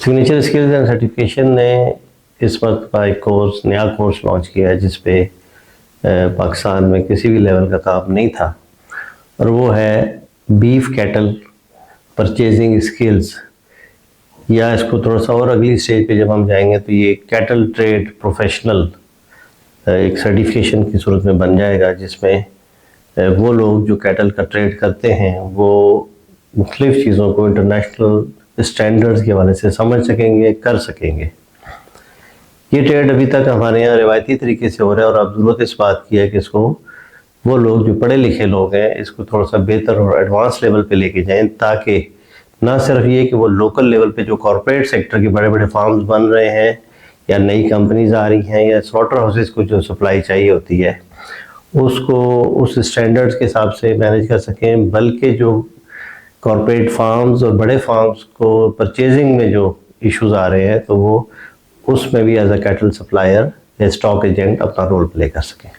Signature skills and certification ने इस वक्त का एक नया कोर्स लॉन्च किया है जिस पे पाकिस्तान में किसी भी लेवल का काम नहीं था, और वो है बीफ कैटल परचेजिंग स्किल्स। या इसको थोड़ा सा और अगली स्टेज पे जब हम जाएंगे तो ये कैटल ट्रेड प्रोफेशनल एक सर्टिफिकेशन की सूरत में बन जाएगा, जिसमें वो लोग जो कैटल का ट्रेड करते हैं वो मुख्तलिफ़ चीज़ों को इंटरनेशनल स्टैंडर्ड्स के हवाले से समझ सकेंगे, कर सकेंगे। ये ट्रेड अभी तक हमारे यहाँ रिवायती तरीके से हो रहा है, और अब ज़रूरत इस बात की है कि इसको वो लोग जो पढ़े लिखे लोग हैं इसको थोड़ा सा बेहतर और एडवांस लेवल पे लेके जाएं, ताकि ना सिर्फ ये कि वो लोकल लेवल पे जो कॉरपोरेट सेक्टर के बड़े बड़े फार्म्स बन रहे हैं या नई कंपनीज आ रही हैं या स्लॉटर हाउसेस को जो सप्लाई चाहिए होती है उसको उस स्टैंडर्ड्स के हिसाब से मैनेज कर सकें, बल्कि जो कॉरपोरेट फार्म्स और बड़े फार्म्स को परचेजिंग में जो इश्यूज आ रहे हैं तो वो उसमें भी एज अ कैटल सप्लायर या स्टॉक एजेंट अपना रोल प्ले कर सकें।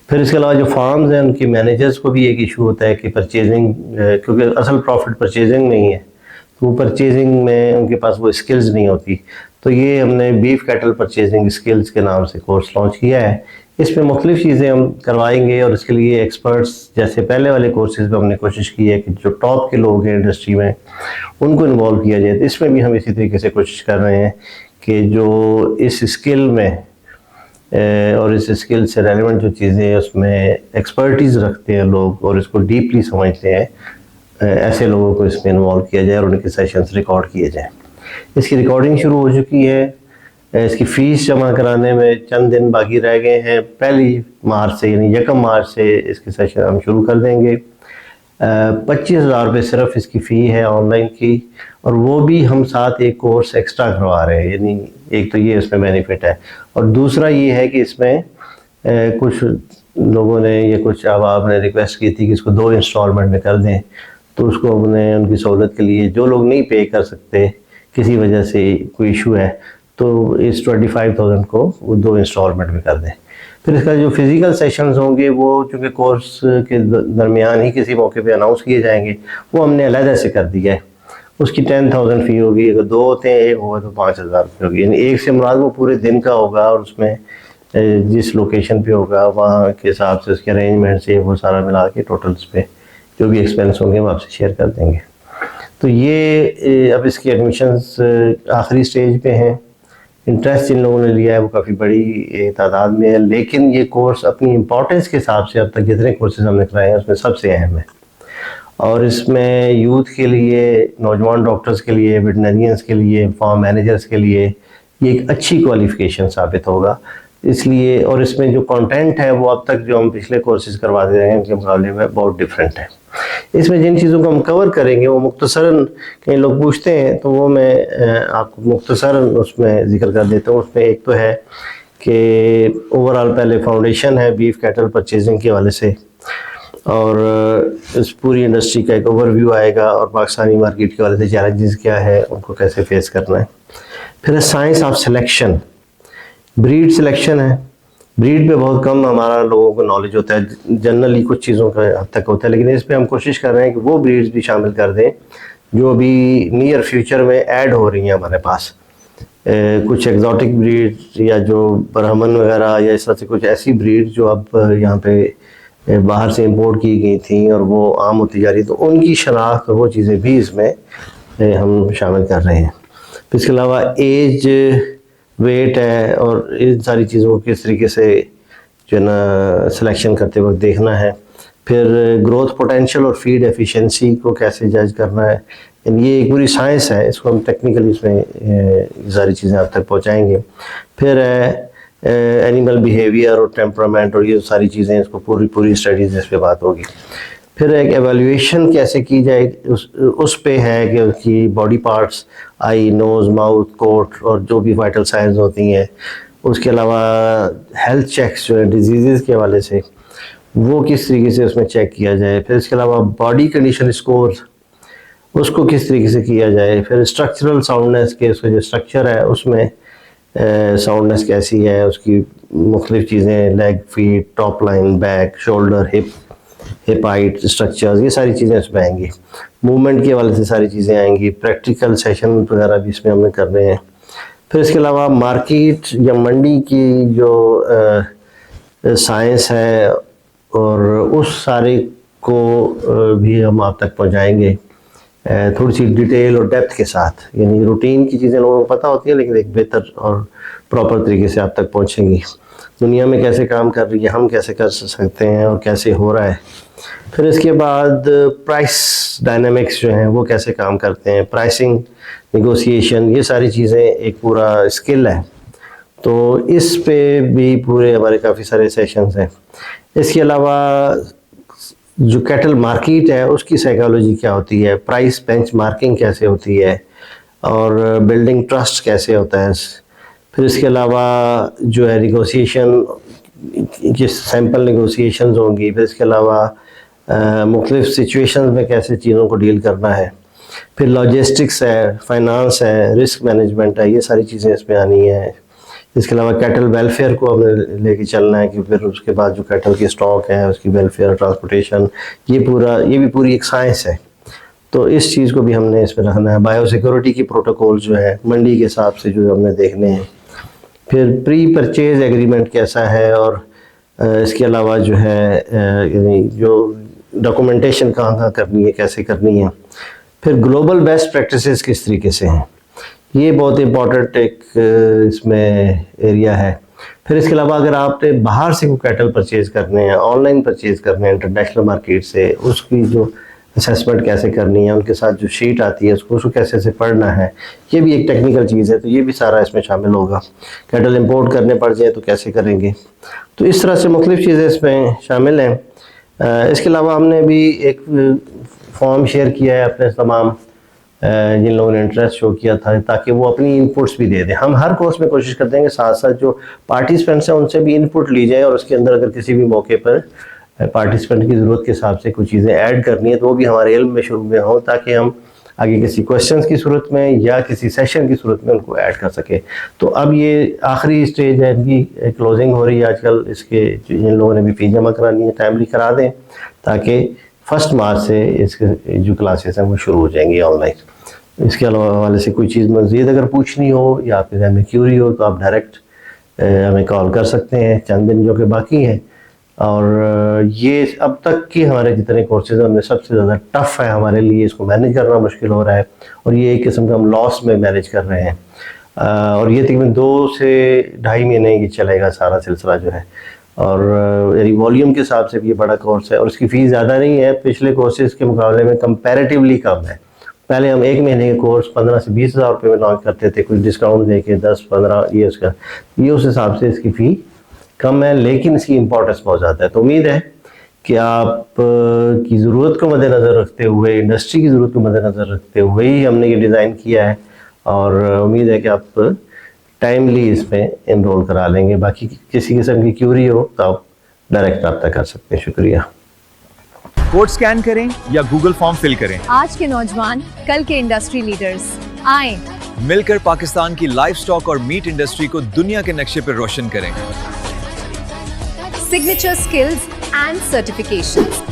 फिर इसके अलावा जो फार्म्स हैं उनकी मैनेजर्स को भी एक इशू होता है कि परचेजिंग, क्योंकि असल प्रॉफिट परचेजिंग में ही है, तो वो परचेजिंग में उनके पास वो स्किल्स नहीं होती। तो ये हमने बीफ कैटल परचेजिंग स्किल्स के नाम से कोर्स लॉन्च किया है। इसमें मुख्तलिफ चीज़ें हम करवाएंगे, और इसके लिए एक्सपर्ट्स जैसे पहले वाले कोर्सेज में हमने कोशिश की है कि जो टॉप के लोग हैं इंडस्ट्री में उनको इन्वॉल्व किया जाए। तो इसमें भी हम इसी तरीके से कोशिश कर रहे हैं कि जो इस स्किल में और इस स्किल से रेलिवेंट जो चीज़ें हैं उसमें एक्सपर्टीज़ रखते हैं लोग और इसको डीपली समझते हैं, ऐसे लोगों को इसमें इन्वॉल्व किया जाए और उनके सेशंस रिकॉर्ड किए जाएँ। इसकी रिकॉर्डिंग शुरू हो चुकी है। इसकी फ़ीस जमा कराने में चंद दिन बाकी रह गए हैं। 1 मार्च से यानी 1 मार्च से इसके सेशन हम शुरू कर देंगे। 25,000 रुपये सिर्फ इसकी फ़ी है ऑनलाइन की, और वो भी हम साथ एक कोर्स एक्स्ट्रा करवा रहे हैं। यानी एक तो ये इसमें बेनिफिट है, और दूसरा ये है कि इसमें कुछ लोगों ने या कुछ अहबाब ने रिक्वेस्ट की थी कि इसको 2 इंस्टॉलमेंट में कर दें, तो उसको हमने उनकी सहूलत के लिए जो लोग नहीं पे कर सकते, किसी वजह से कोई इशू है, तो इस 25,000 को वो 2 इंस्टॉलमेंट में कर दें। फिर इसका जो फिज़िकल सेशंस होंगे वो चूँकि कोर्स के दरमियान ही किसी मौके पे अनाउंस किए जाएंगे, वो हमने अलहदा से कर दिया है। उसकी 10,000 फ़ी होगी। अगर 2 होते हैं, एक होगा तो 5,000 रुपये होगी। यानी एक से मुराद वो पूरे दिन का होगा, और उसमें जिस लोकेशन पे होगा वहाँ के हिसाब से उसके अरेंजमेंट से वो सारा मिला के टोटल्स पे जो भी एक्सपेंस होंगे हम आपसे शेयर कर देंगे। तो ये अब इसकी एडमिशन्स आखिरी स्टेज पे हैं। इंटरेस्ट जिन लोगों ने लिया है वो काफ़ी बड़ी तादाद में है, लेकिन ये कोर्स अपनी इम्पोर्टेंस के हिसाब से अब तक जितने कोर्सेज हमने कराए हैं उसमें सबसे अहम है, और इसमें यूथ के लिए, नौजवान डॉक्टर्स के लिए, वेटनरियंस के लिए, फार्म मैनेजर्स के लिए ये एक अच्छी क्वालिफ़िकेशन साबित होगा। इसलिए, और इसमें जो कंटेंट है वो अब तक जो हम पिछले कोर्सेज करवाते रहे हैं उनके मुकाबले में बहुत डिफरेंट है। इसमें जिन चीज़ों को हम कवर करेंगे वो मुख्तसरन, कई लोग पूछते हैं तो वो मैं आपको मुख्तसरन उसमें जिक्र कर देता हूँ। उसमें एक तो है कि ओवरऑल पहले फाउंडेशन है बीफ कैटल परचेजिंग के हवाले से, और इस पूरी इंडस्ट्री का एक ओवरव्यू आएगा, और पाकिस्तानी मार्केट के हवाले से चैलेंजेस क्या है, उनको कैसे फेस करना है। फिर science of selection, breed selection है। ब्रीड पे बहुत कम हमारा लोगों को नॉलेज होता है, जनरली कुछ चीज़ों का हद तक होता है, लेकिन इस पर हम कोशिश कर रहे हैं कि वो ब्रीड्स भी शामिल कर दें जो अभी नियर फ्यूचर में ऐड हो रही हैं हमारे पास। कुछ एग्जॉटिक ब्रीड या जो ब्राह्मण वगैरह या इस तरह से कुछ ऐसी ब्रीड जो अब यहाँ पे बाहर से इंपोर्ट की गई थी और वो आम होती जा रही, तो उनकी शनाख्त और वो चीज़ें भी इसमें हम शामिल कर रहे हैं। इसके अलावा एज, वेट है, और इन सारी चीज़ों को किस तरीके से जो है ना सिलेक्शन करते वक्त देखना है। फिर ग्रोथ पोटेंशियल और फीड एफिशिएंसी को कैसे जज करना है। ये एक पूरी साइंस है, इसको हम टेक्निकली इसमें सारी चीज़ें आप तक पहुँचाएँगे। फिर एनिमल बिहेवियर और टेम्परामेंट और ये सारी चीज़ें, इसको पूरी स्टडीज़ इस पर बात होगी। फिर एक एवेल्यूएशन कैसे की जाए उस पे है कि उसकी बॉडी पार्ट्स, आई, नोज़, माउथ, कोट और जो भी वाइटल साइंस होती हैं। उसके अलावा हेल्थ चेक्स जो है डिजीज़ के हवाले से वो किस तरीके से उसमें चेक किया जाए। फिर इसके अलावा बॉडी कंडीशन स्कोर, उसको किस तरीके से किया जाए। फिर स्ट्रक्चरल साउंडनेस के, उसका जो स्ट्रक्चर है उसमें साउंडनेस कैसी है, उसकी मुख्तलिफ चीज़ें, leg, feet, top line, back, shoulder, hip, hip height, structures, ये सारी चीज़ें इसमें आएंगी। मूवमेंट के हवाले से सारी चीज़ें आएंगी। प्रैक्टिकल सेशन वगैरह भी इसमें हमने करने हैं। फिर इसके अलावा मार्केट या मंडी की जो साइंस है और उस सारे को भी हम आप तक पहुंचाएंगे थोड़ी सी डिटेल और डेप्थ के साथ। यानी रूटीन की चीज़ें लोगों को पता होती है, लेकिन एक बेहतर और प्रॉपर तरीके से आप तक पहुंचेंगी। दुनिया में कैसे काम कर रही है, हम कैसे कर सकते हैं और कैसे हो रहा है। फिर इसके बाद प्राइस डायनामिक्स जो हैं वो कैसे काम करते हैं, प्राइसिंग, नेगोशिएशन, ये सारी चीज़ें एक पूरा स्किल है। तो इस पे भी पूरे हमारे काफ़ी सारे सेशंस हैं। इसके अलावा जो कैटल मार्केट है उसकी साइकोलॉजी क्या होती है, प्राइस बेंचमार्किंग कैसे होती है और बिल्डिंग ट्रस्ट कैसे होता है। फिर इसके अलावा जो है निगोशिएशन, जिस सैम्पल निगोशिएशंस होंगी। फिर इसके अलावा मुख्तलिफ सिचुएशंस में कैसे चीज़ों को डील करना है। फिर लॉजिस्टिक्स है, फाइनेंस है, रिस्क मैनेजमेंट है, ये सारी चीज़ें इसमें आनी है। इसके अलावा कैटल वेलफेयर को हमें लेके चलना है कि फिर उसके बाद जो कैटल की स्टॉक है उसकी वेलफेयर, ट्रांसपोर्टेशन, ये भी पूरी एक साइंस है। तो इस चीज़ को भी हमने इसमें रखना है। बायो सिक्योरिटी की प्रोटोकॉल जो है मंडी के हिसाब से जो हमने देखने हैं। फिर प्री परचेज एग्रीमेंट कैसा है और इसके अलावा जो है यानी जो डॉक्यूमेंटेशन कहाँ करनी है, कैसे करनी है। फिर ग्लोबल बेस्ट प्रैक्टिसेस किस तरीके से हैं, ये बहुत इम्पॉर्टेंट एक इसमें एरिया है। फिर इसके अलावा अगर आपने बाहर से कोई कैटल परचेज़ करने हैं, ऑनलाइन परचेज़ करने हैं इंटरनेशनल मार्केट से, उसकी जो असेसमेंट कैसे करनी है, उनके साथ जो शीट आती है उसको कैसे से पढ़ना है, ये भी एक टेक्निकल चीज़ है। तो ये भी सारा इसमें शामिल होगा। कैटल इंपोर्ट करने पड़ जाए तो कैसे करेंगे। तो इस तरह से मुख्तलिफ चीज़ें इसमें शामिल हैं। इसके अलावा हमने भी एक फॉर्म शेयर किया है अपने तमाम जिन लोगों ने इंटरेस्ट शो किया था, ताकि वो अपनी इनपुट्स भी दे दें। हम हर कोर्स में कोशिश करते हैं कि साथ साथ जो पार्टिसिपेंट्स हैं उनसे भी इनपुट ली जाए और उसके अंदर अगर किसी भी मौके पर पार्टिसिपेंट की ज़रूरत के हिसाब से कुछ चीज़ें ऐड करनी है तो वो भी हमारे इल्म में शुरू में हो, ताकि हम आगे किसी क्वेश्चंस की सूरत में या किसी सेशन की सूरत में उनको ऐड कर सके। तो अब ये आखिरी स्टेज है, इनकी क्लोजिंग हो रही है आजकल। इसके जिन लोगों ने भी फ़ी जमा करानी है टाइमली करा दें, ताकि 1 मार्च से इसके जो क्लासेस हैं वो शुरू हो जाएंगी ऑनलाइन। इसके अलावा वाले से कोई चीज़ मज़ीद अगर पूछनी हो या आपके जहन में क्यूरी हो तो आप डायरेक्ट हमें कॉल कर सकते हैं। चंद दिन जो कि बाकी हैं, और ये अब तक की हमारे जितने कोर्सेज हैं उनमें सबसे ज़्यादा टफ़ है हमारे लिए। इसको मैनेज करना मुश्किल हो रहा है और ये एक किस्म का हम लॉस में मैनेज कर रहे हैं। और ये तकरीबन 2 से ढाई महीने की चलेगा सारा सिलसिला जो है। और यानी वॉल्यूम के हिसाब से भी ये बड़ा कोर्स है और इसकी फ़ीस ज़्यादा नहीं है, पिछले कोर्सेज़ के मुकाबले में कंपैरेटिवली कम है। पहले हम 1 महीने के कोर्स 15 से 20 हज़ार रुपये में लॉन्च करते थे, कुछ डिस्काउंट दे के 10-15 ये उसका, ये उस हिसाब से इसकी फ़ी कम है, लेकिन इसकी इम्पोर्टेंस बहुत ज़्यादा है। तो उम्मीद है कि आप की ज़रूरत को मद्देनज़र रखते हुए, इंडस्ट्री की ज़रूरत को मद्देनज़र रखते हुए ही हमने ये डिज़ाइन किया है, और उम्मीद है कि आप टाइमली इसमें एनरोल करा लेंगे। बाकी किसी किस्म की क्यूरी हो तो आप डायरेक्ट रब्ता कर सकते हैं। शुक्रिया। कोड स्कैन करें या गूगल फॉर्म फिल करें। आज के नौजवान कल के इंडस्ट्री लीडर्स, आए मिलकर पाकिस्तान की लाइव स्टॉक और मीट इंडस्ट्री को दुनिया के नक्शे पर रोशन करें। Signature skills and certifications,